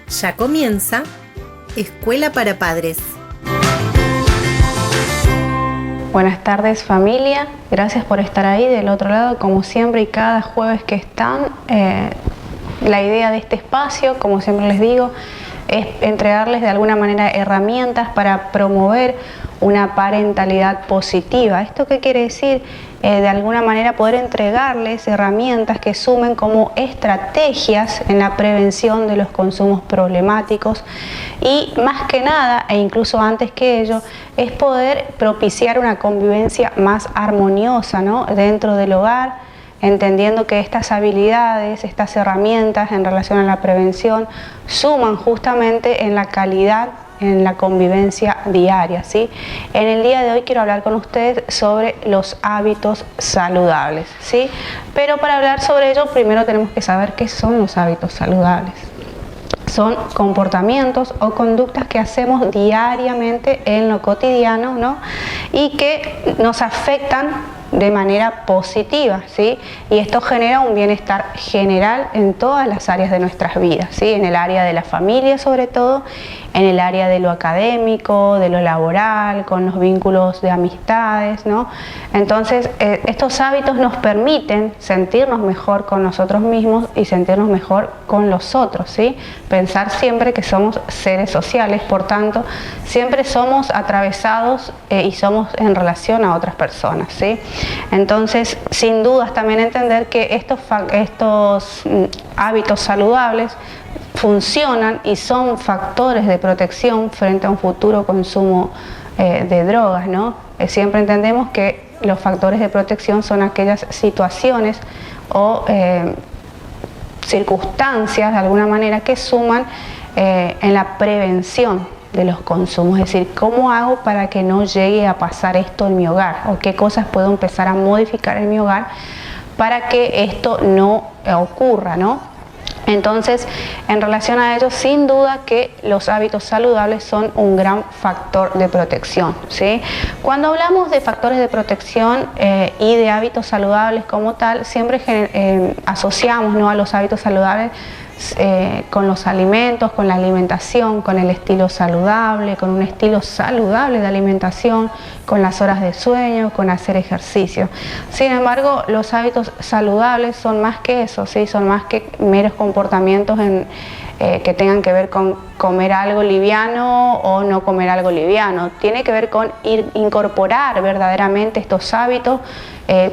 Ya comienza Escuela para Padres. Buenas tardes, familia. Gracias por estar ahí del otro lado, como siempre, y cada jueves que están. La idea de este espacio, como siempre les digo, es entregarles de alguna manera herramientas para promover una parentalidad positiva. ¿Esto qué quiere decir? De alguna manera poder entregarles herramientas que sumen como estrategias en la prevención de los consumos problemáticos y más que nada, e incluso antes que ello, es poder propiciar una convivencia más armoniosa, ¿no?, dentro del hogar, entendiendo que estas habilidades, estas herramientas en relación a la prevención suman justamente en la calidad, en la convivencia diaria, ¿sí? En el día de hoy quiero hablar con ustedes sobre los hábitos saludables, ¿sí? Pero para hablar sobre ello primero tenemos que saber qué son los hábitos saludables. Son comportamientos o conductas que hacemos diariamente en lo cotidiano, ¿no?, y que nos afectan de manera positiva, ¿sí? Y esto genera un bienestar general en todas las áreas de nuestras vidas, ¿sí? En el área de la familia sobre todo, en el área de lo académico, de lo laboral, con los vínculos de amistades, ¿no? Entonces, estos hábitos nos permiten sentirnos mejor con nosotros mismos y sentirnos mejor con los otros, ¿sí? Pensar siempre que somos seres sociales, por tanto, siempre somos atravesados y somos en relación a otras personas, ¿sí? Entonces, sin dudas también entender que estos hábitos saludables funcionan y son factores de protección frente a un futuro consumo de drogas, ¿no? Siempre entendemos que los factores de protección son aquellas situaciones o circunstancias de alguna manera que suman en la prevención de los consumos, es decir, ¿cómo hago para que no llegue a pasar esto en mi hogar? ¿O qué cosas puedo empezar a modificar en mi hogar para que esto no ocurra, ¿no? Entonces, en relación a ello, sin duda que los hábitos saludables son un gran factor de protección, ¿sí? Cuando hablamos de factores de protección y de hábitos saludables como tal, siempre asociamos, ¿no?, a los hábitos saludables con los alimentos, con la alimentación, con el estilo saludable, con un estilo saludable de alimentación, con las horas de sueño, con hacer ejercicio. Sin embargo, los hábitos saludables son más que eso, ¿sí? Son más que meros comportamientos que tengan que ver con comer algo liviano o no comer algo liviano. Tiene que ver con incorporar verdaderamente estos hábitos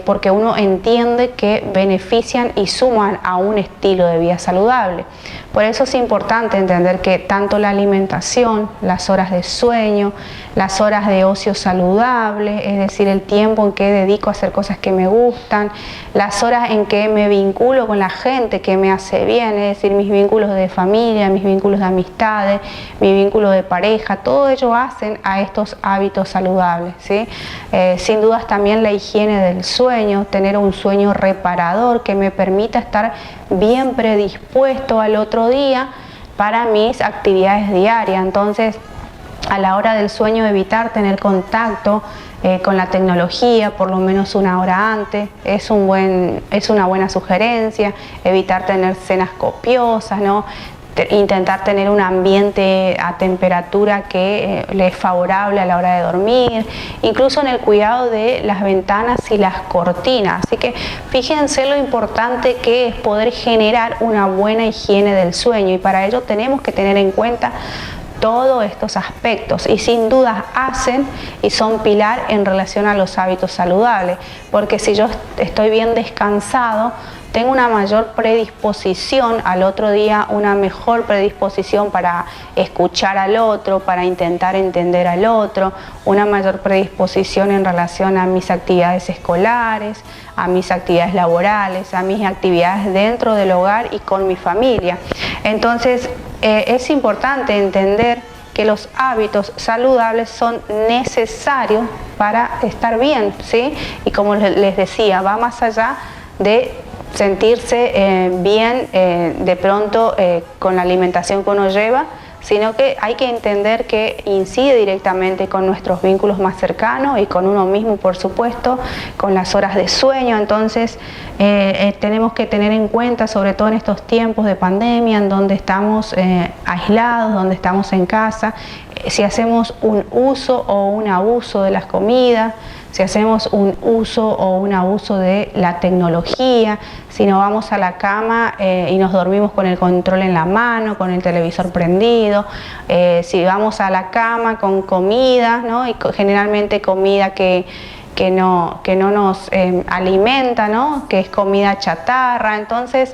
porque uno entiende que benefician y suman a un estilo de vida saludable. Por eso es importante entender que tanto la alimentación, las horas de sueño, las horas de ocio saludable, es decir, el tiempo en que dedico a hacer cosas que me gustan, las horas en que me vinculo con la gente que me hace bien, es decir, mis vínculos de familia, mis vínculos de amistades, mi vínculo de pareja, todo ello hacen a estos hábitos saludables, ¿sí? Sin dudas también la higiene del sueño, tener un sueño reparador que me permita estar bien predispuesto al otro día para mis actividades diarias. Entonces, a la hora del sueño evitar tener contacto con la tecnología por lo menos una hora antes es una buena sugerencia. Evitar tener cenas copiosas, ¿no? Intentar tener un ambiente a temperatura que le es favorable a la hora de dormir, incluso en el cuidado de las ventanas y las cortinas. Así que fíjense lo importante que es poder generar una buena higiene del sueño, y para ello tenemos que tener en cuenta todos estos aspectos, y sin duda hacen y son pilar en relación a los hábitos saludables, porque si yo estoy bien descansado, tengo una mayor predisposición al otro día, una mejor predisposición para escuchar al otro, para intentar entender al otro, una mayor predisposición en relación a mis actividades escolares, a mis actividades laborales, a mis actividades dentro del hogar y con mi familia. Entonces, es importante entender que los hábitos saludables son necesarios para estar bien, ¿sí? Y como les decía, va más allá de sentirse bien de pronto con la alimentación que uno lleva, sino que hay que entender que incide directamente con nuestros vínculos más cercanos y con uno mismo, por supuesto, con las horas de sueño. Entonces tenemos que tener en cuenta, sobre todo en estos tiempos de pandemia, en donde estamos aislados, donde estamos en casa, si hacemos un uso o un abuso de las comidas, si hacemos un uso o un abuso de la tecnología, si nos vamos a la cama y nos dormimos con el control en la mano, con el televisor prendido, si vamos a la cama con comida, ¿no? Y generalmente comida que no nos alimenta, ¿no? Que es comida chatarra. Entonces,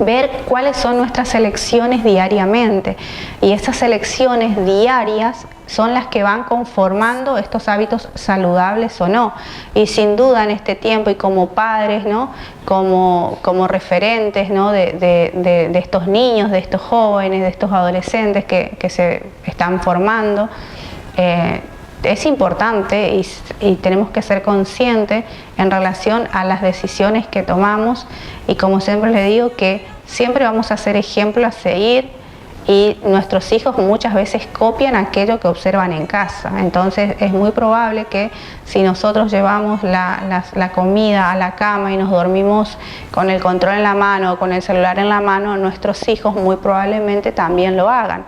ver cuáles son nuestras elecciones diariamente, y esas elecciones diarias son las que van conformando estos hábitos saludables o no. Y sin duda en este tiempo, y como padres, ¿no? como referentes, ¿no? de estos niños, de estos jóvenes, de estos adolescentes que se están formando, es importante y tenemos que ser conscientes en relación a las decisiones que tomamos, y como siempre les digo, que siempre vamos a ser ejemplo a seguir, y nuestros hijos muchas veces copian aquello que observan en casa. Entonces es muy probable que si nosotros llevamos la comida a la cama y nos dormimos con el control en la mano o con el celular en la mano, nuestros hijos muy probablemente también lo hagan.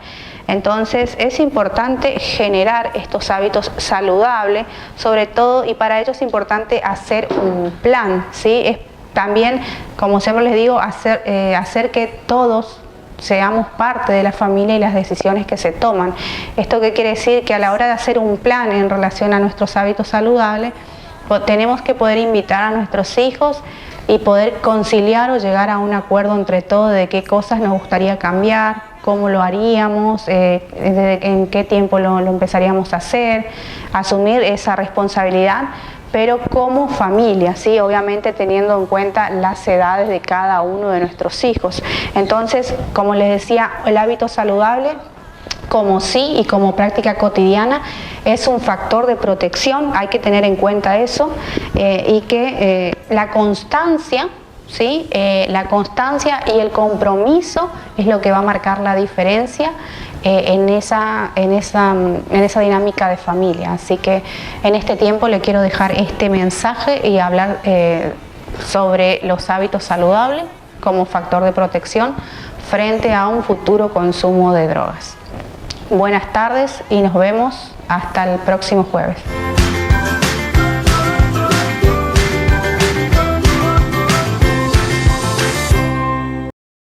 Entonces es importante generar estos hábitos saludables, sobre todo, y para ello es importante hacer un plan, ¿sí? Es también, como siempre les digo, hacer que todos seamos parte de la familia y las decisiones que se toman. ¿Esto qué quiere decir? Que a la hora de hacer un plan en relación a nuestros hábitos saludables, tenemos que poder invitar a nuestros hijos y poder conciliar o llegar a un acuerdo entre todos de qué cosas nos gustaría cambiar, cómo lo haríamos, en qué tiempo lo empezaríamos a hacer, asumir esa responsabilidad, pero como familia, ¿sí? Obviamente teniendo en cuenta las edades de cada uno de nuestros hijos. Entonces, como les decía, el hábito saludable, como sí y como práctica cotidiana, es un factor de protección, hay que tener en cuenta eso, y que la constancia, ¿sí? La constancia y el compromiso es lo que va a marcar la diferencia en esa dinámica de familia. Así que en este tiempo le quiero dejar este mensaje y hablar sobre los hábitos saludables como factor de protección frente a un futuro consumo de drogas. Buenas tardes y nos vemos hasta el próximo jueves.